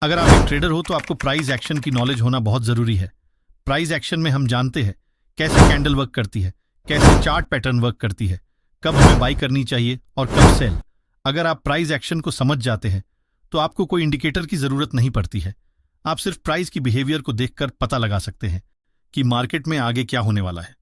अगर आप एक ट्रेडर हो तो आपको प्राइस एक्शन की नॉलेज होना बहुत जरूरी है। प्राइस एक्शन में हम जानते हैं कैसे कैंडल वर्क करती है, कैसे चार्ट पैटर्न वर्क करती है, कब हमें बाई करनी चाहिए और कब सेल। अगर आप प्राइस एक्शन को समझ जाते हैं तो आपको कोई इंडिकेटर की जरूरत नहीं पड़ती है। आप सिर्फ प्राइस की बिहेवियर को देखकर पता लगा सकते हैं कि मार्केट में आगे क्या होने वाला है।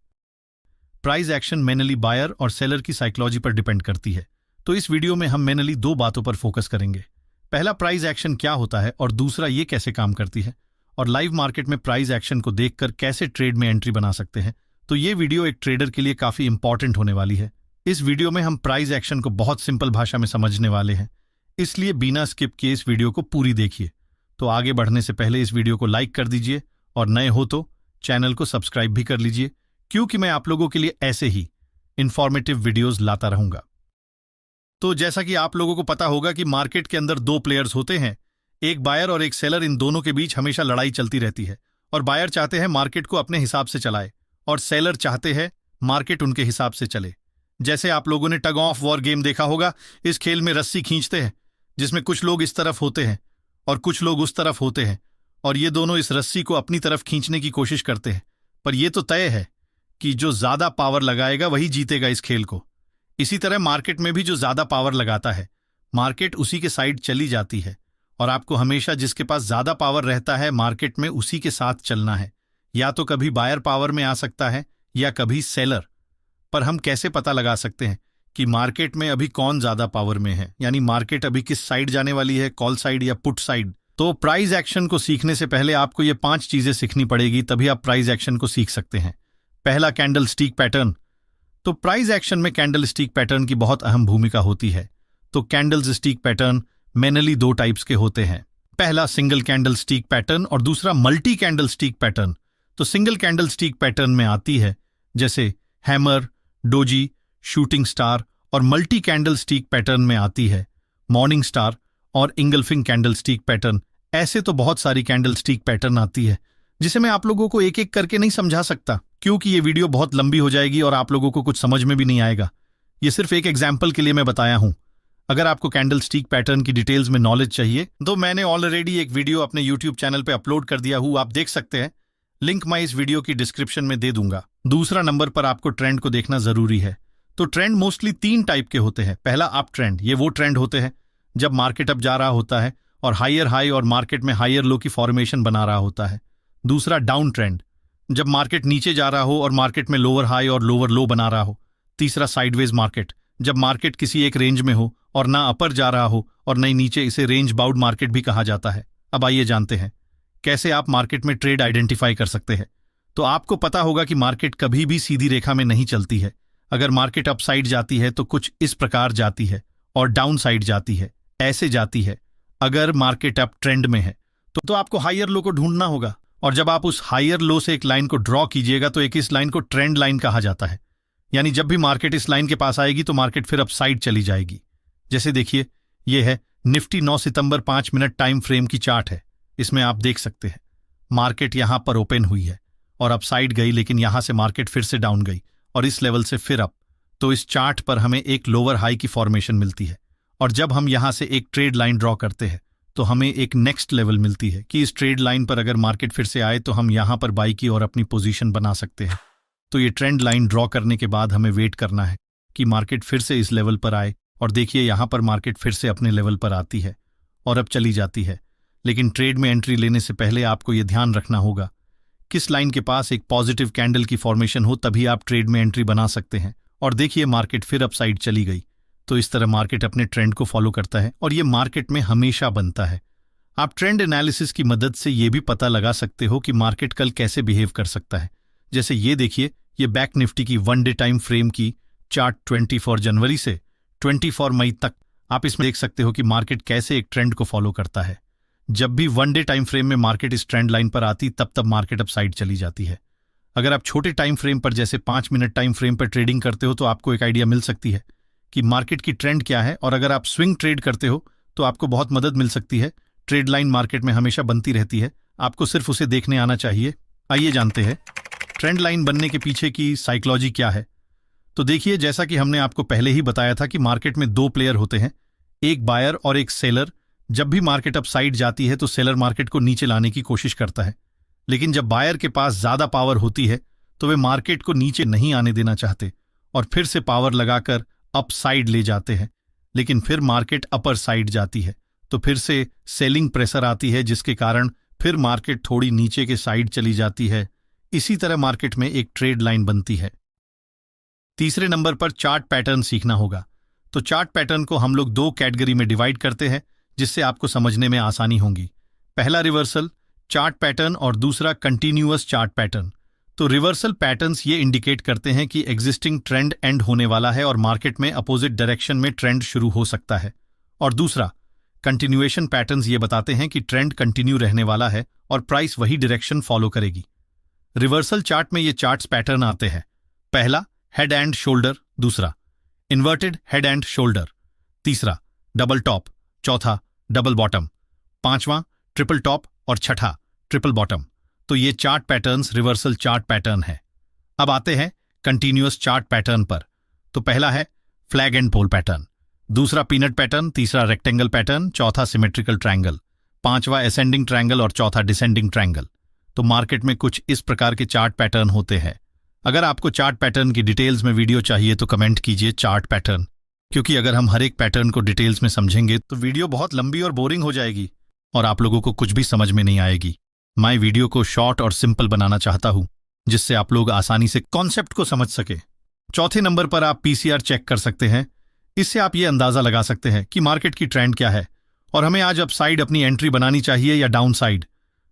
प्राइस एक्शन मेनली बायर और सेलर की साइकोलॉजी पर डिपेंड करती है। तो इस वीडियो में हम मेनली दो बातों पर फोकस करेंगे। पहला, प्राइस एक्शन क्या होता है, और दूसरा, ये कैसे काम करती है, और लाइव मार्केट में प्राइस एक्शन को देखकर कैसे ट्रेड में एंट्री बना सकते हैं। तो ये वीडियो एक ट्रेडर के लिए काफी इंपॉर्टेंट होने वाली है। इस वीडियो में हम प्राइस एक्शन को बहुत सिंपल भाषा में समझने वाले हैं, इसलिए बिना स्किप किए इस वीडियो को पूरी देखिए। तो आगे बढ़ने से पहले इस वीडियो को लाइक कर दीजिए और नए हो तो चैनल को सब्सक्राइब भी कर लीजिए, क्योंकि मैं आप लोगों के लिए ऐसे ही इंफॉर्मेटिव वीडियोस लाता रहूंगा। तो जैसा कि आप लोगों को पता होगा कि मार्केट के अंदर दो प्लेयर्स होते हैं, एक बायर और एक सेलर। इन दोनों के बीच हमेशा लड़ाई चलती रहती है, और बायर चाहते हैं मार्केट को अपने हिसाब से चलाए और सेलर चाहते हैं मार्केट उनके हिसाब से चले। जैसे आप लोगों ने टग ऑफ वॉर गेम देखा होगा, इस खेल में रस्सी खींचते हैं जिसमें कुछ लोग इस तरफ होते हैं और कुछ लोग उस तरफ होते हैं, और ये दोनों इस रस्सी को अपनी तरफ खींचने की कोशिश करते हैं। पर यह तो तय है कि जो ज्यादा पावर लगाएगा वही जीतेगा इस खेल को। इसी तरह मार्केट में भी जो ज्यादा पावर लगाता है, मार्केट उसी के साइड चली जाती है, और आपको हमेशा जिसके पास ज्यादा पावर रहता है मार्केट में उसी के साथ चलना है। या तो कभी बायर पावर में आ सकता है या कभी सेलर। पर हम कैसे पता लगा सकते हैं कि मार्केट में अभी कौन ज्यादा पावर में है, यानी मार्केट अभी किस साइड जाने वाली है, कॉल साइड या पुट साइड? तो प्राइस एक्शन को सीखने से पहले आपको ये 5 चीजें सीखनी पड़ेगी, तभी आप प्राइस एक्शन को सीख सकते हैं। पहला, कैंडल स्टिक पैटर्न। तो प्राइस एक्शन में कैंडल स्टिक पैटर्न की बहुत अहम भूमिका होती है। तो candle stick pattern mainly 2 types के होते हैं। पहला, सिंगल कैंडल स्टिक पैटर्न, और दूसरा मल्टी कैंडल स्टिक पैटर्न। तो सिंगल कैंडल स्टिक पैटर्न में आती है जैसे हैमर, डोजी, शूटिंग स्टार, और मल्टी कैंडल स्टिक पैटर्न में आती है मॉर्निंग स्टार और इंगल्फिंग कैंडल स्टिक पैटर्न। ऐसे तो बहुत सारी कैंडल स्टिक पैटर्न आती है, जिसे मैं आप लोगों को एक एक करके नहीं समझा सकता, क्योंकि ये वीडियो बहुत लंबी हो जाएगी और आप लोगों को कुछ समझ में भी नहीं आएगा। ये सिर्फ एक एग्जाम्पल के लिए मैं बताया हूं। अगर आपको कैंडल स्टिक पैटर्न की डिटेल्स में नॉलेज चाहिए तो मैंने ऑलरेडी एक वीडियो अपने यूट्यूब चैनल पे अपलोड कर दिया हूं, आप देख सकते हैं। लिंक मैं इस वीडियो की डिस्क्रिप्शन में दे दूंगा। दूसरा नंबर पर आपको ट्रेंड को देखना जरूरी है। तो ट्रेंड मोस्टली 3 टाइप के होते हैं। पहला, अप ट्रेंड। ये वो ट्रेंड होते हैं जब मार्केट अप जा रहा होता है और हायर हाई और मार्केट में हायर लो की फॉर्मेशन बना रहा होता है। दूसरा, डाउन ट्रेंड, जब मार्केट नीचे जा रहा हो और मार्केट में लोअर हाई और लोअर लो बना रहा हो। तीसरा, साइडवेज मार्केट, जब मार्केट किसी एक रेंज में हो और ना अपर जा रहा हो और न नीचे। इसे रेंज बाउंड मार्केट भी कहा जाता है। अब आइए जानते हैं कैसे आप मार्केट में ट्रेड आइडेंटिफाई कर सकते हैं। तो आपको पता होगा कि मार्केट कभी भी सीधी रेखा में नहीं चलती है। अगर मार्केट अप साइड जाती है तो कुछ इस प्रकार जाती है, और डाउन साइड जाती है ऐसे जाती है। अगर मार्केट अप ट्रेंड में है तो आपको हायर लो को ढूंढना होगा, और जब आप उस हायर लो से एक लाइन को ड्रॉ कीजिएगा तो एक इस लाइन को ट्रेंड लाइन कहा जाता है। यानी जब भी मार्केट इस लाइन के पास आएगी तो मार्केट फिर अप साइड चली जाएगी। जैसे देखिए, यह है निफ्टी 9 सितंबर 5 मिनट टाइम फ्रेम की चार्ट है। इसमें आप देख सकते हैं मार्केट यहां पर ओपन हुई है और अप साइड गई, लेकिन यहां से मार्केट फिर से डाउन गई और इस लेवल से फिर अप। तो इस चार्ट पर हमें एक लोअर हाई की फॉर्मेशन मिलती है, और जब हम यहां से एक ट्रेड लाइन ड्रॉ करते हैं तो हमें एक नेक्स्ट लेवल मिलती है कि इस ट्रेड लाइन पर अगर मार्केट फिर से आए तो हम यहां पर बाई की और अपनी पोजीशन बना सकते हैं। तो ये ट्रेंड लाइन ड्रॉ करने के बाद हमें वेट करना है कि मार्केट फिर से इस लेवल पर आए, और देखिए यहां पर मार्केट फिर से अपने लेवल पर आती है और अब चली जाती है। लेकिन ट्रेड में एंट्री लेने से पहले आपको यह ध्यान रखना होगा किस लाइन के पास एक पॉजिटिव कैंडल की फॉर्मेशन हो, तभी आप ट्रेड में एंट्री बना सकते हैं। और देखिए मार्केट फिर अप साइड चली गई। तो इस तरह मार्केट अपने ट्रेंड को फॉलो करता है, और ये मार्केट में हमेशा बनता है। आप ट्रेंड एनालिसिस की मदद से ये भी पता लगा सकते हो कि मार्केट कल कैसे बिहेव कर सकता है। जैसे ये देखिए, ये बैंक निफ्टी की 1 डे टाइम फ्रेम की चार्ट 24 जनवरी से 24 मई तक। आप इसमें देख सकते हो कि मार्केट कैसे एक ट्रेंड को फॉलो करता है। जब भी 1 डे टाइम फ्रेम में मार्केट इस ट्रेंड लाइन पर आती तब मार्केट अप साइड चली जाती है। अगर आप छोटे टाइम फ्रेम पर जैसे 5 मिनट टाइम फ्रेम पर ट्रेडिंग करते हो तो आपको एक आइडिया मिल सकती है कि मार्केट की ट्रेंड क्या है, और अगर आप स्विंग ट्रेड करते हो तो आपको बहुत मदद मिल सकती है। ट्रेड लाइन मार्केट में हमेशा बनती रहती है, आपको सिर्फ उसे देखने आना चाहिए। आइए जानते हैं ट्रेंड लाइन बनने के पीछे की साइकोलॉजी क्या है। तो देखिए, जैसा कि हमने आपको पहले ही बताया था कि मार्केट में 2 प्लेयर होते हैं, एक बायर और एक सेलर, जब भी मार्केट अप साइड जाती है तो सेलर मार्केट को नीचे लाने की कोशिश करता है, लेकिन जब बायर के पास ज्यादा पावर होती है तो वे मार्केट को नीचे नहीं आने देना चाहते और फिर से पावर लगाकर अप साइड ले जाते हैं। लेकिन फिर मार्केट अपर साइड जाती है तो फिर से सेलिंग प्रेशर आती है, जिसके कारण फिर मार्केट थोड़ी नीचे के साइड चली जाती है। इसी तरह मार्केट में एक ट्रेड लाइन बनती है। तीसरे नंबर पर चार्ट पैटर्न सीखना होगा। तो चार्ट पैटर्न को हम लोग दो कैटेगरी में डिवाइड करते हैं, जिससे आपको समझने में आसानी होगी। पहला रिवर्सल चार्ट पैटर्न और दूसरा कंटिन्यूअस चार्ट पैटर्न। तो रिवर्सल पैटर्न्स ये इंडिकेट करते हैं कि एग्जिस्टिंग ट्रेंड एंड होने वाला है और मार्केट में अपोजिट डायरेक्शन में ट्रेंड शुरू हो सकता है। और दूसरा कंटिन्यूएशन पैटर्न्स ये बताते हैं कि ट्रेंड कंटिन्यू रहने वाला है और प्राइस वही डायरेक्शन फॉलो करेगी। रिवर्सल चार्ट में ये चार्ट्स पैटर्न आते हैं। पहला हेड एंड शोल्डर, दूसरा इन्वर्टेड हेड एंड शोल्डर, तीसरा डबल टॉप, चौथा डबल बॉटम, पांचवां ट्रिपल टॉप और छठा ट्रिपल बॉटम। तो ये chart patterns reversal chart pattern है। अब आते हैं कंटिन्यूअस चार्ट पैटर्न पर। तो पहला है फ्लैग एंड पोल पैटर्न, दूसरा पीनट पैटर्न, तीसरा रेक्टेंगल पैटर्न, चौथा सिमेट्रिकल ट्रायंगल, पांचवा असेंडिंग ट्रायंगल और चौथा डिसेंडिंग ट्रायंगल। तो मार्केट में कुछ इस प्रकार के चार्ट पैटर्न होते हैं। अगर आपको चार्ट पैटर्न की डिटेल्स में वीडियो चाहिए तो कमेंट कीजिए चार्ट पैटर्न, क्योंकि अगर हम हर एक पैटर्न को डिटेल्स में समझेंगे तो वीडियो बहुत लंबी और बोरिंग हो जाएगी और आप लोगों को कुछ भी समझ में नहीं आएगी। मैं वीडियो को शॉर्ट और सिंपल बनाना चाहता हूं, जिससे आप लोग आसानी से कॉन्सेप्ट को समझ सके। चौथे नंबर पर आप पीसीआर चेक कर सकते हैं। इससे आप ये अंदाजा लगा सकते हैं कि मार्केट की ट्रेंड क्या है और हमें आज अपसाइड अपनी एंट्री बनानी चाहिए या डाउन साइड।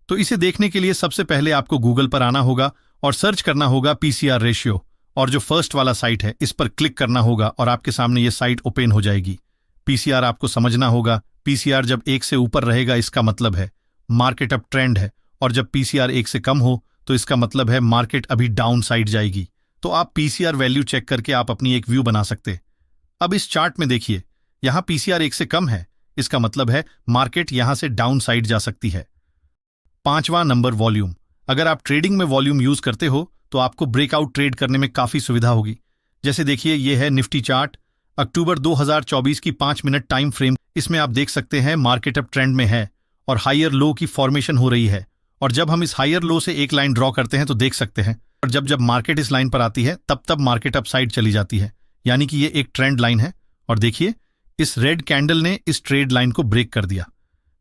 तो इसे देखने के लिए सबसे पहले आपको गूगल पर आना होगा और सर्च करना होगा पीसीआर रेशियो, और जो फर्स्ट वाला साइट है इस पर क्लिक करना होगा और आपके सामने ये साइट ओपन हो जाएगी। पीसीआर आपको समझना होगा। पीसीआर जब 1 से ऊपर रहेगा इसका मतलब है मार्केट अप ट्रेंड है, और जब पीसीआर 1 से कम हो तो इसका मतलब है मार्केट अभी डाउन साइड जाएगी। तो आप पीसीआर वैल्यू चेक करके आप अपनी एक व्यू बना सकते। अब इस चार्ट में देखिए, यहां पीसीआर 1 से कम है, इसका मतलब है मार्केट यहां से डाउन साइड जा सकती है। पांचवां नंबर वॉल्यूम। अगर आप ट्रेडिंग में वॉल्यूम यूज करते हो तो आपको ब्रेकआउट ट्रेड करने में काफी सुविधा होगी। जैसे देखिए, यह है निफ्टी चार्ट, अक्टूबर 2024 की 5 मिनट टाइम फ्रेम। इसमें आप देख सकते हैं मार्केट अप ट्रेंड में है और हायर लो की फॉर्मेशन हो रही है। और जब हम इस हायर लो से एक लाइन ड्रॉ करते हैं तो देख सकते हैं, और जब जब मार्केट इस लाइन पर आती है तब मार्केट अप साइड चली जाती है, यानी कि ये एक ट्रेंड लाइन है। और देखिए, इस रेड कैंडल ने इस ट्रेड लाइन को ब्रेक कर दिया।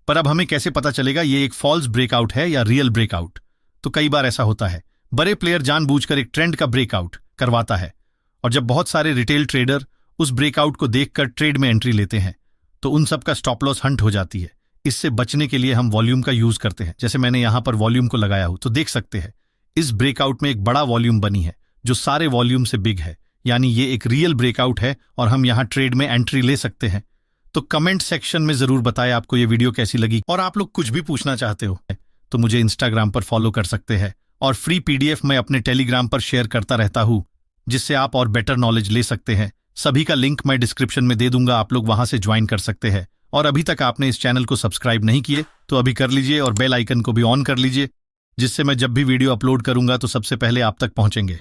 पर अब हमें कैसे पता चलेगा ये एक फॉल्स ब्रेकआउट है या रियल ब्रेकआउट? तो कई बार ऐसा होता है, बड़े प्लेयर जानबूझकर एक ट्रेंड का ब्रेकआउट करवाता है, और जब बहुत सारे रिटेल ट्रेडर उस ब्रेकआउट को देखकर ट्रेड में एंट्री लेते हैं तो उन सब का स्टॉप लॉस हंट हो जाती है। इससे बचने के लिए हम वॉल्यूम का यूज करते हैं। जैसे मैंने यहां पर वॉल्यूम को लगाया हूं तो देख सकते हैं इस ब्रेकआउट में एक बड़ा वॉल्यूम बनी है जो सारे वॉल्यूम से बिग है, यानी ये एक रियल ब्रेकआउट है और हम यहां ट्रेड में एंट्री ले सकते हैं। तो कमेंट सेक्शन में जरूर बताएं आपको ये वीडियो कैसी लगी, और आप लोग कुछ भी पूछना चाहते हो तो मुझे इंस्टाग्राम पर फॉलो कर सकते हैं, और फ्री पीडीएफ मैं अपने टेलीग्राम पर शेयर करता रहता हूं, जिससे आप और बेटर नॉलेज ले सकते हैं। सभी का लिंक मैं डिस्क्रिप्शन में दे दूंगा, आप लोग वहां से ज्वाइन कर सकते हैं। और अभी तक आपने इस चैनल को सब्सक्राइब नहीं किए तो अभी कर लीजिए और बेल आइकन को भी ऑन कर लीजिए, जिससे मैं जब भी वीडियो अपलोड करूंगा तो सबसे पहले आप तक पहुंचेंगे।